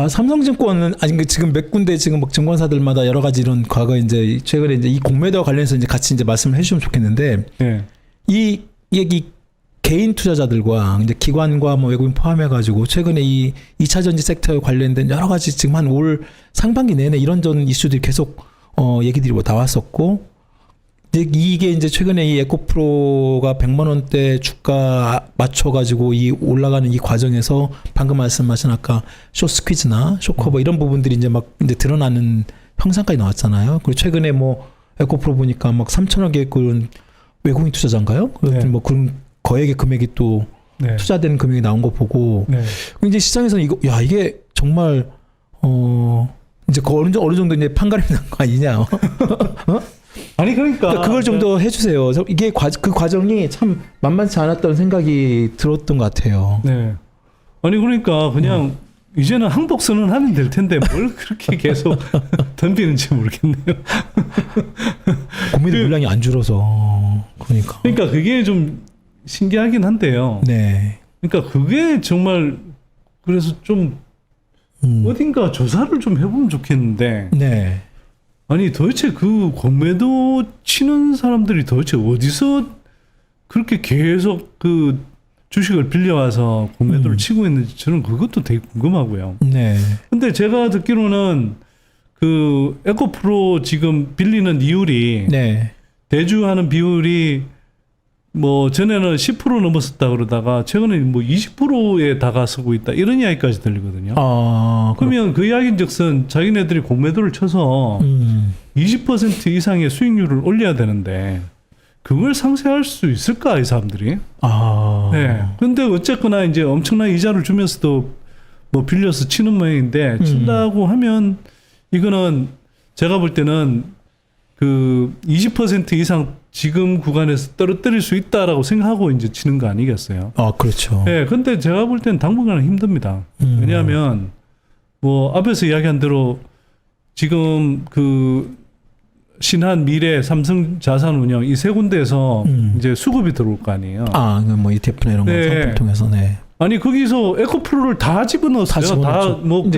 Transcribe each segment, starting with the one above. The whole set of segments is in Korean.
삼성증권은 아니 지금 몇 군데 지금 막 증권사들마다 여러 가지 이런 과거 이제 최근에 이제 이 공매도와 관련해서 이제 같이 이제 말씀을 해주시면 좋겠는데 네. 이 얘기 개인 투자자들과 이제 기관과 뭐 외국인 포함해가지고 최근에 이 2차 전지 섹터에 관련된 여러 가지 지금 한 올 상반기 내내 이런저런 이슈들이 계속 얘기들이 뭐 나왔었고 이게 이제 최근에 이 에코프로가 100만 원대 주가 맞춰가지고 이 올라가는 이 과정에서 방금 말씀하신 아까 숏스퀴즈나 숏커버 이런 부분들이 이제 막 이제 드러나는 형상까지 나왔잖아요. 그리고 최근에 뭐 에코프로 보니까 막 3천억의 그런 외국인 투자자인가요? 네. 뭐 그런 거액의 금액이 또 네. 투자되는 금액이 나온 거 보고 네. 이제 시장에서는 이게 정말 이제 어느 정도 이제 판가름이 난 거 아니냐? 어? 아니 그러니까 그걸 좀 더 해주세요. 이게 그 과정이 참 만만치 않았던 생각이 들었던 것 같아요. 네. 아니 그러니까 그냥 이제는 항복 선언하면 될 텐데 뭘 그렇게 계속 덤비는지 모르겠네요. 국민의 물량이 안 줄어서 그러니까 그게 좀 신기하긴 한데요. 네. 그러니까 그게 정말 그래서 좀 어딘가 조사를 좀 해보면 좋겠는데. 네. 아니 도대체 그 공매도 치는 사람들이 도대체 어디서 그렇게 계속 그 주식을 빌려와서 공매도를 치고 있는지 저는 그것도 되게 궁금하고요. 네. 근데 제가 듣기로는 그 에코프로 지금 빌리는 이율이 네. 대주하는 비율이 뭐 전에는 10% 넘었었다 그러다가 최근에 뭐 20%에 다가서고 있다 이런 이야기까지 들리거든요. 그러면 그 이야기인즉슨 자기네들이 공매도를 쳐서 20% 이상의 수익률을 올려야 되는데 그걸 상쇄할 수 있을까 이 사람들이? 네. 근데 어쨌거나 이제 엄청난 이자를 주면서도 뭐 빌려서 치는 모양인데 친다고 하면 이거는 제가 볼 때는 그 20% 이상 지금 구간에서 떨어뜨릴 수 있다라고 생각하고 이제 치는 거 아니겠어요? 그렇죠. 네, 근데 제가 볼 때는 당분간은 힘듭니다. 왜냐하면 뭐 앞에서 이야기한 대로 지금 그 신한, 미래, 삼성 자산운용 이 세 군데에서 이제 수급이 들어올 거 아니에요? 뭐 ETF나 이런 거 상품 통해서 네. 아니 거기서 에코프로를 다 집어넣었어요. 다 뭐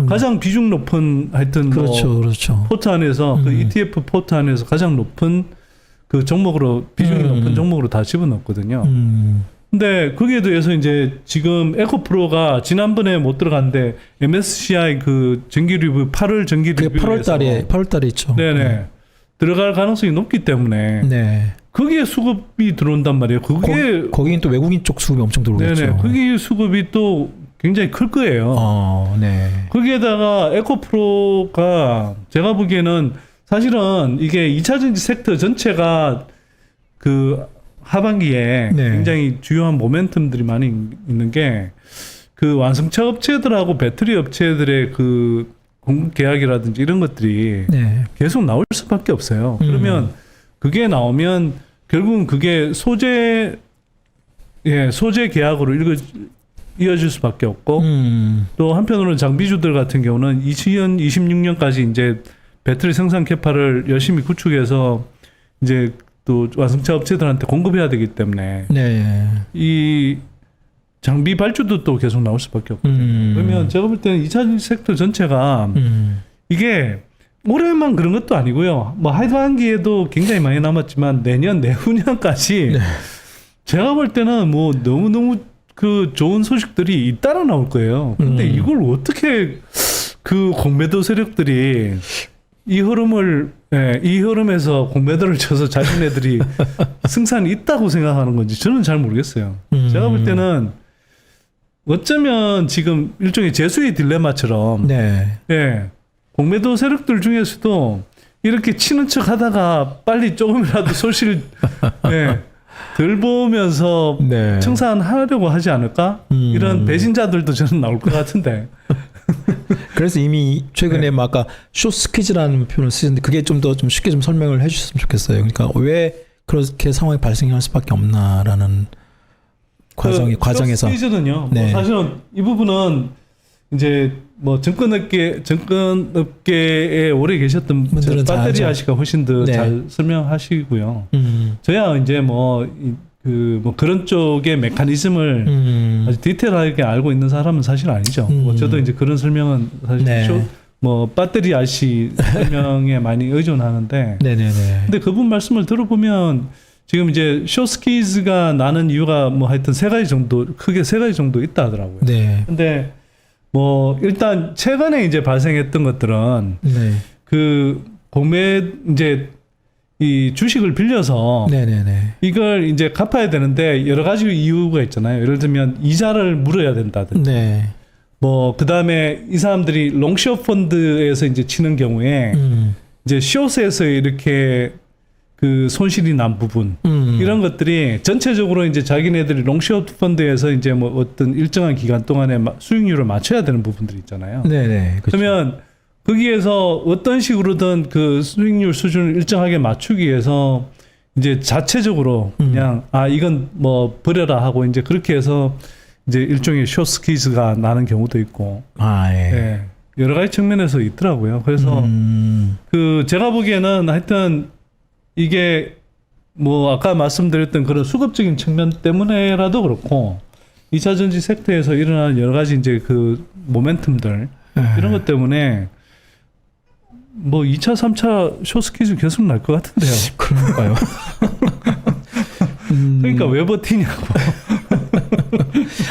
가장 비중 높은 하여튼 그렇죠. 포트 안에서 그 ETF 포트 안에서 가장 높은 그 종목으로 비중이 높은 종목으로 다 집어넣었거든요. 근데 거기에 대해서 이제 지금 에코프로가 지난번에 못 들어갔는데 MSCI 그 정기 리뷰 8월 정기 리뷰에서 8월 달에 있죠. 네네. 들어갈 가능성이 높기 때문에 네. 거기에 수급이 들어온단 말이에요. 그게 거기는 또 외국인 쪽 수급이 엄청 들어오겠죠. 네네. 거기 수급이 또 굉장히 클 거예요. 네. 거기에다가 에코프로가 제가 보기에는 사실은 이게 2차 전지 섹터 전체가 그 하반기에 굉장히 주요한 모멘텀들이 많이 있는 게 그 완성차 업체들하고 배터리 업체들의 그 공급 계약이라든지 이런 것들이 계속 나올 수밖에 없어요. 그러면 그게 나오면 결국은 그게 소재 계약으로 이어질 수밖에 없고 또 한편으로는 장비주들 같은 경우는 2026년까지 이제 배터리 생산 캐파를 열심히 구축해서 이제 또 완성차 업체들한테 공급해야 되기 때문에 이 장비 발주도 또 계속 나올 수밖에 없거든요. 그러면 제가 볼 때는 2차 섹터 전체가 이게 올해만 그런 것도 아니고요. 뭐 하반기에도 굉장히 많이 남았지만 내년 내후년까지 제가 볼 때는 뭐 너무너무 그 좋은 소식들이 잇따라 나올 거예요. 근데 이걸 어떻게 그 공매도 세력들이 이 흐름에서 공매도를 쳐서 자기네들이 승산이 있다고 생각하는 건지 저는 잘 모르겠어요. 제가 볼 때는 어쩌면 지금 일종의 재수의 딜레마처럼 공매도 세력들 중에서도 이렇게 치는 척 하다가 빨리 조금이라도 소실 덜 보면서 청산하려고 하지 않을까? 이런 배신자들도 저는 나올 것 같은데. 그래서 이미 최근에 막 아까 숏스퀴즈라는 표현을 쓰셨는데 그게 좀 더 좀 쉽게 좀 설명을 해주셨으면 좋겠어요. 그러니까 왜 그렇게 상황이 발생할 수밖에 없나라는 과정에서. 숏스퀴즈는요. 뭐 사실은 이 부분은 이제 뭐 증권업계에 오래 계셨던 분들은 배터리 아시가 훨씬 더 잘 설명하시고요. 저야 이제 뭐 그 뭐 그런 쪽의 메커니즘을 아주 디테일하게 알고 있는 사람은 사실 아니죠. 뭐 저도 이제 그런 설명은 사실 네. 뭐 배터리 IC 설명에 많이 의존하는데 네네네. 근데 그분 말씀을 들어보면 지금 이제 쇼스키즈가 나는 이유가 뭐 하여튼 크게 세 가지 정도 있다 하더라고요. 네. 근데 뭐 일단 최근에 이제 발생했던 것들은 네. 그 공매 이제 이 주식을 빌려서 네네네. 이걸 이제 갚아야 되는데 여러 가지 이유가 있잖아요. 예를 들면 이자를 물어야 된다든지 네. 뭐 그다음에 이 사람들이 롱숏 펀드에서 이제 치는 경우에 이제 숏에서 이렇게 그 손실이 난 부분 이런 것들이 전체적으로 이제 자기네들이 롱숏 펀드에서 이제 뭐 어떤 일정한 기간 동안에 수익률을 맞춰야 되는 부분들이 있잖아요. 네네. 그렇죠. 그러면 거기에서 어떤 식으로든 그 수익률 수준을 일정하게 맞추기 위해서 이제 자체적으로 그냥 이건 뭐 버려라 하고 이제 그렇게 해서 이제 일종의 숏스퀴즈가 나는 경우도 있고 예. 예, 여러 가지 측면에서 있더라고요. 그래서 그 제가 보기에는 하여튼 이게 뭐 아까 말씀드렸던 그런 수급적인 측면 때문에라도 그렇고 2차 전지 섹터에서 일어나는 여러 가지 이제 그 모멘텀들 이런 것 때문에 뭐 2차, 3차 숏스퀴즈 계속 날 것 같은데요. 그런가요? 그러니까 왜 버티냐고.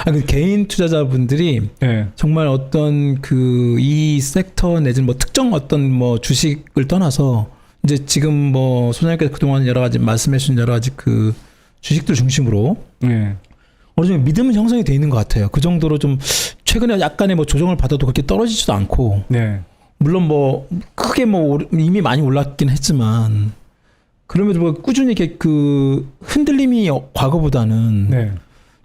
그 개인 투자자분들이 네. 정말 어떤 그 이 섹터 내지는 뭐 특정 어떤 뭐 주식을 떠나서 이제 지금 뭐 소장님께서 그동안 여러 가지 말씀해 주신 여러 가지 그 주식들 중심으로 네. 어느 정도 믿음은 형성이 돼 있는 것 같아요. 그 정도로 좀 최근에 약간의 뭐 조정을 받아도 그렇게 떨어지지도 않고 네. 물론 뭐 크게 뭐 이미 많이 올랐긴 했지만 그럼에도 뭐 꾸준히 이렇게 그 흔들림이 과거보다는 네.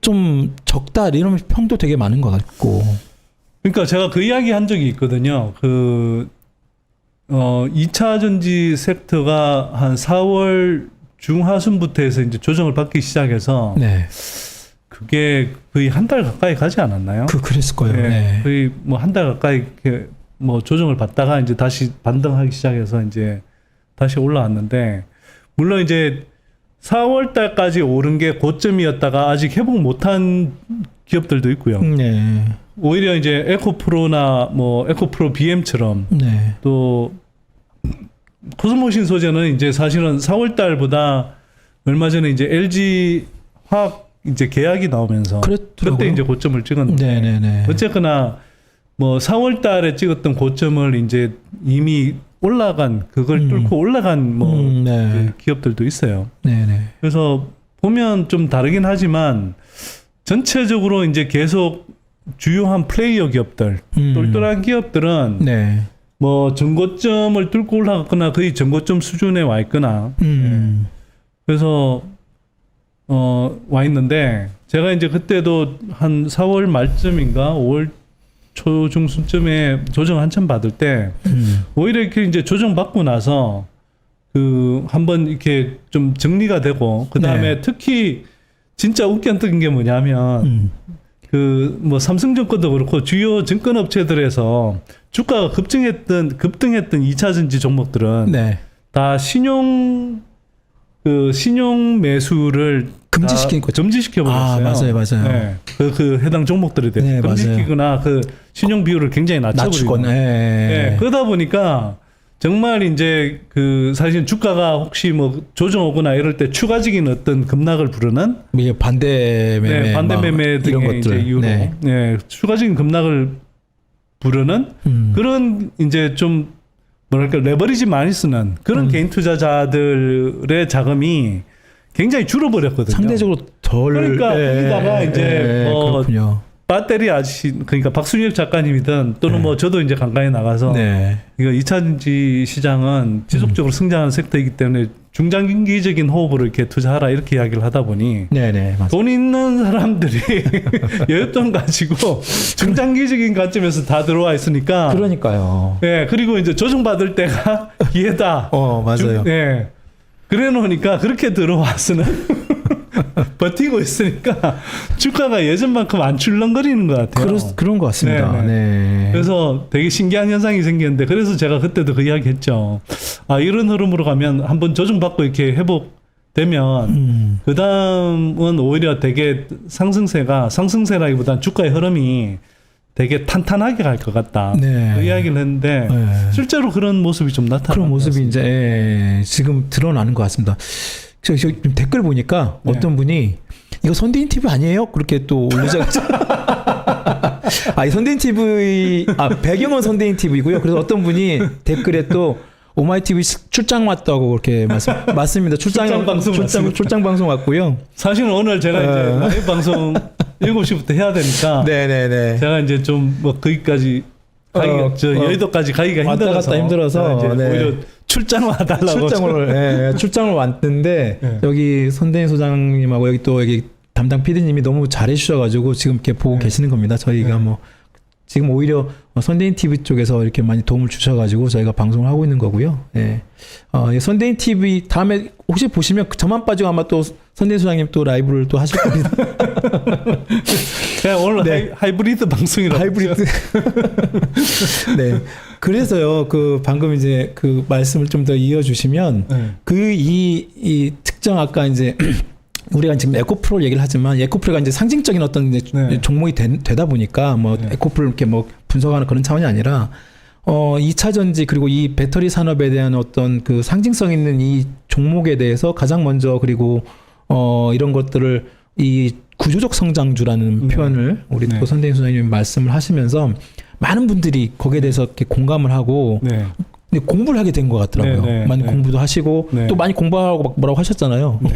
좀 적다 이런 평도 되게 많은 것 같고. 그러니까 제가 그 이야기 한 적이 있거든요. 2차 전지 섹터가 한 4월 중하순부터 해서 이제 조정을 받기 시작해서 네. 그게 거의 한 달 가까이 가지 않았나요? 그랬을 거예요. 네. 네. 거의 뭐 한 달 가까이 이렇게 뭐 조정을 받다가 이제 다시 반등하기 시작해서 이제 다시 올라왔는데 물론 이제 4월 달까지 오른 게 고점이었다가 아직 회복 못한 기업들도 있고요. 네. 오히려 이제 에코프로나 뭐 에코프로 BM처럼 네. 또 코스모신 소재는 이제 사실은 4월 달보다 얼마 전에 이제 LG 화학 이제 계약이 나오면서 그랬더라고요. 그때 이제 고점을 찍었는데 네네네. 어쨌거나 뭐 4월 달에 찍었던 고점을 이제 이미 올라간 그걸 뚫고 올라간 뭐 네. 이제 기업들도 있어요. 네네. 그래서 보면 좀 다르긴 하지만 전체적으로 이제 계속 주요한 플레이어 기업들, 똘똘한 기업들은 네. 뭐 전고점을 뚫고 올라갔거나 거의 전고점 수준에 와 있거나 그래서 와 있는데 제가 이제 그때도 한 4월 말쯤인가 5월 초중순쯤에 조정 한참 받을 때 오히려 이렇게 이제 조정 받고 나서 그 한번 이렇게 좀 정리가 되고 그 다음에 네. 특히 진짜 웃겼던 게 뭐냐면 그 뭐 삼성증권도 그렇고 주요 증권업체들에서 주가가 급등했던 2차 전지 종목들은 네. 다 신용 매수를 금지시킨 다 거죠. 금지시켜 버렸어요. 맞아요. 네. 그 해당 종목들에 대해서 네, 금지시키거나 그 신용 비율을 굉장히 낮춰버리고. 낮추거나. 네. 그러다 보니까 정말 이제 그 사실 주가가 혹시 뭐 조정 오거나 이럴 때 추가적인 어떤 급락을 부르는 이게 반대 매매, 네, 반대 매매 이런 등의 이제 것들. 이유로 네, 추가적인 급락을 부르는 그런 이제 좀 뭐랄까 레버리지 많이 쓰는 그런 개인 투자자들의 자금이 굉장히 줄어버렸거든요. 상대적으로 덜. 그러니까 여기다가 이제 뭐 그렇군요. 배터리 그러니까 박순혁 작가님이든 또는 뭐 저도 이제 간간히 나가서 네. 이거 2차 전지 시장은 지속적으로 성장하는 섹터이기 때문에 중장기적인 호흡으로 이렇게 투자하라 이렇게 이야기를 하다 보니 네네. 맞습니다. 돈 있는 사람들이 여윳돈 가지고 중장기적인 관점에서 다 들어와 있으니까 그러니까요. 예, 그리고 이제 조정받을 때가 기회다. 맞아요. 예. 그래 놓으니까 그렇게 들어와서는 버티고 있으니까 주가가 예전만큼 안 출렁거리는 것 같아요. 그런 것 같습니다. 네네. 네. 그래서 되게 신기한 현상이 생겼는데 그래서 제가 그때도 그 이야기 했죠. 이런 흐름으로 가면 한번 조정받고 이렇게 회복 되면 그 다음은 오히려 되게 상승세라기보다는 주가의 흐름이 되게 탄탄하게 갈 것 같다. 네. 그 이야기를 했는데 네. 실제로 그런 모습이 좀 나타나는 그런 것 모습이 같습니다. 이제 지금 드러나는 것 같습니다. 저 지금 댓글 보니까 네. 어떤 분이 이거 선대인 TV 아니에요? 그렇게 또 올리자마자 이 선대인 TV 배경은 선대인 TV고요. 그래서 어떤 분이 댓글에 또 오마이 TV 출장 왔다고 그렇게 맞습니다. 출장 방송 맞습니다. 출장 방송 왔고요. 사실은 오늘 제가 이제 라이브 방송 7시부터 해야 되니까 네네네. 제가 이제 좀 뭐 거기까지 여의도까지 가기가 왔다 힘들어서 갔다 힘들어서 제가 이제 네. 오히려 출장 와달라고 출장을 왔는데 네. 여기 손대인 소장님하고 여기 담당 PD님이 너무 잘해주셔가지고 지금 이렇게 보고 네. 계시는 겁니다. 저희가 네. 뭐 지금 오히려 선대인 TV 쪽에서 이렇게 많이 도움을 주셔가지고 저희가 방송을 하고 있는 거고요. 예. 선대인 TV 다음에 혹시 보시면 저만 빠지고 아마 또 선대인 소장님 또 라이브를 또 하실 겁니다. 그냥 오늘 네. 하이브리드 방송이라고 하이브리드. 네. 그래서요. 방금 이제 그 말씀을 좀 더 이어주시면 네. 이 특정 아까 이제 우리가 지금 에코프로 얘기를 하지만 에코프로가 이제 상징적인 어떤 이제 네. 종목이 되다 보니까 뭐 네. 에코프로 이렇게 뭐 분석하는 그런 차원이 아니라 2차 전지 그리고 이 배터리 산업에 대한 어떤 그 상징성 있는 이 종목에 대해서 가장 먼저 그리고 이런 것들을 이 구조적 성장주라는 네. 표현을 우리 네. 또 선대인 소장님이 말씀을 하시면서 많은 분들이 거기에 대해서 이렇게 공감을 하고 네. 근데 공부를 하게 된 것 같더라고요. 네, 네, 많이 네. 공부도 하시고 네. 또 많이 공부하고 막 뭐라고 하셨잖아요. 네.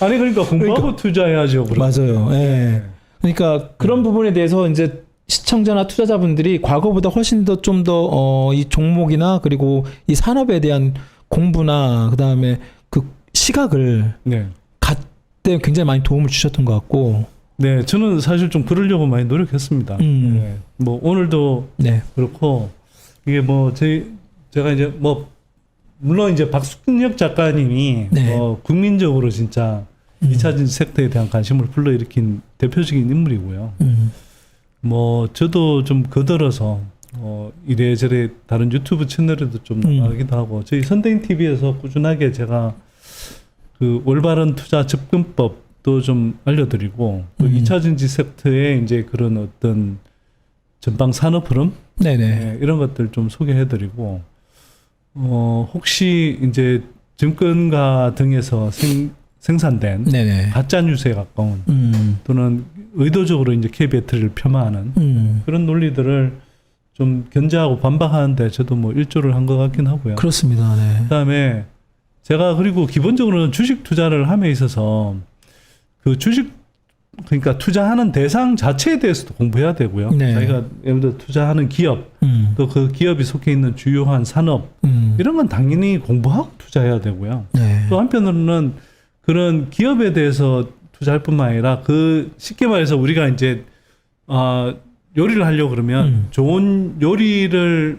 아니 그러니까 공부하고 투자해야죠. 맞아요. 예. 그러니까 그런 부분에 대해서 이제 시청자나 투자자분들이 과거보다 훨씬 더 좀 더 이 종목이나 그리고 이 산업에 대한 공부나 그다음에 그 시각을 네. 갖때 굉장히 많이 도움을 주셨던 것 같고. 네, 저는 사실 좀 그러려고 많이 노력했습니다. 네. 뭐 오늘도 네. 그렇고 이게 뭐 제가 이제 뭐 물론 이제 박순혁 작가님이 네. 국민적으로 진짜 2차 전지 섹터에 대한 관심을 불러일으킨 대표적인 인물이고요. 뭐 저도 좀 거들어서 이래저래 다른 유튜브 채널에도 좀 나가기도 하고 저희 선대인 TV에서 꾸준하게 제가 그 올바른 투자 접근법도 좀 알려드리고 또 2차 전지 섹터의 이제 그런 어떤 전방 산업 흐름 네네. 네, 이런 것들 좀 소개해드리고 혹시 이제 증권가 등에서 생산된 네네. 가짜 뉴스에 가까운 또는 의도적으로 이제 K 배터리를 폄하하는 그런 논리들을 좀 견제하고 반박하는데 저도 뭐 일조를 한 것 같긴 하고요. 그렇습니다. 네. 그다음에 제가 그리고 기본적으로는 주식 투자를 함에 있어서 그 주식 그러니까 투자하는 대상 자체에 대해서도 공부해야 되고요. 네. 자기가 예를 들어 투자하는 기업 또 그 기업이 속해 있는 주요한 산업 이런 건 당연히 공부하고 투자해야 되고요. 네. 또 한편으로는 그런 기업에 대해서 투자할 뿐만 아니라 그 쉽게 말해서 우리가 이제 요리를 하려고 그러면 좋은 요리를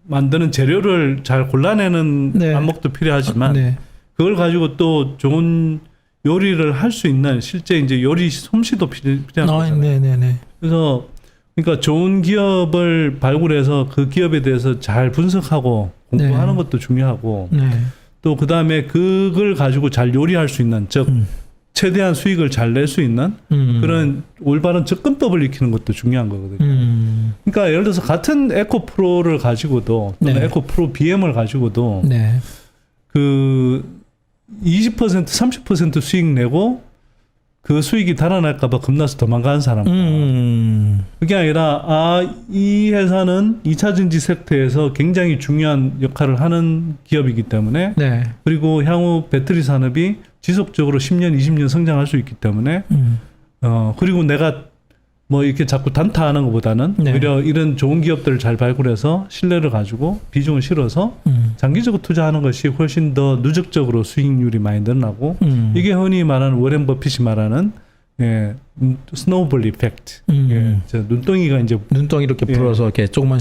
만드는 재료를 잘 골라내는 네. 안목도 필요하지만 네. 그걸 가지고 또 좋은 요리를 할 수 있는 실제 이제 요리 솜씨도 필요한 거잖아요. 네네네. 그래서 그러니까 좋은 기업을 발굴해서 그 기업에 대해서 잘 분석하고 공부하는 것도 중요하고 네. 또 그다음에 그걸 가지고 잘 요리할 수 있는 즉 최대한 수익을 잘 낼 수 있는 그런 올바른 접근법을 익히는 것도 중요한 거거든요. 그러니까 예를 들어서 같은 에코프로를 가지고도 또는 네. 에코프로 BM을 가지고도 네. 그 20% 30% 수익 내고 그 수익이 달아날까 봐 겁나서 도망가는 사람. 그게 아니라 이 회사는 2차 전지 섹터에서 굉장히 중요한 역할을 하는 기업이기 때문에 네. 그리고 향후 배터리 산업이 지속적으로 10년 20년 성장할 수 있기 때문에 그리고 내가 뭐 이렇게 자꾸 단타하는 것보다는 네. 오히려 이런 좋은 기업들을 잘 발굴해서 신뢰를 가지고 비중을 실어서 장기적으로 투자하는 것이 훨씬 더 누적적으로 수익률이 많이 늘어나고 이게 흔히 말하는 워렌 버핏이 말하는 스노우볼 이펙트. 저 눈덩이가 이제 눈덩이 이렇게 불어서 이렇게 조금만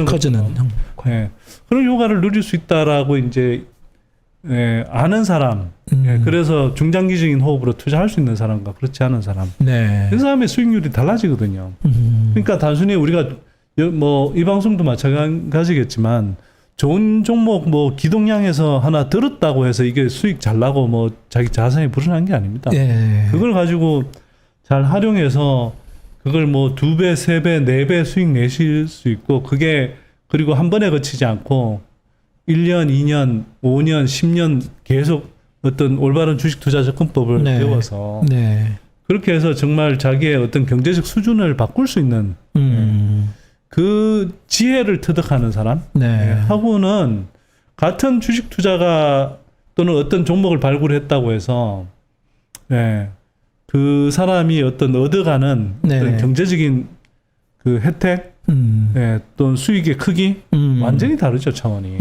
커지는. 그런 효과를 누릴 수 있다라고 이제 아는 사람, 그래서 중장기적인 호흡으로 투자할 수 있는 사람과 그렇지 않은 사람, 네. 그 사람의 수익률이 달라지거든요. 그러니까 단순히 우리가 뭐 이 방송도 마찬가지겠지만 좋은 종목 뭐 기동량에서 하나 들었다고 해서 이게 수익 잘 나고 뭐 자기 자산이 불어난 게 아닙니다. 예. 그걸 가지고 잘 활용해서 그걸 뭐 2배, 3배, 4배 수익 내실 수 있고 그게 그리고 한 번에 그치지 않고 1년, 2년, 5년, 10년 계속 어떤 올바른 주식 투자 접근법을 네. 배워서 네. 그렇게 해서 정말 자기의 어떤 경제적 수준을 바꿀 수 있는 그 지혜를 터득하는 사람 네. 하고는 같은 주식 투자가 또는 어떤 종목을 발굴했다고 해서 그 사람이 어떤 얻어가는 네. 어떤 경제적인 그 혜택 또는 수익의 크기 완전히 다르죠 차원이.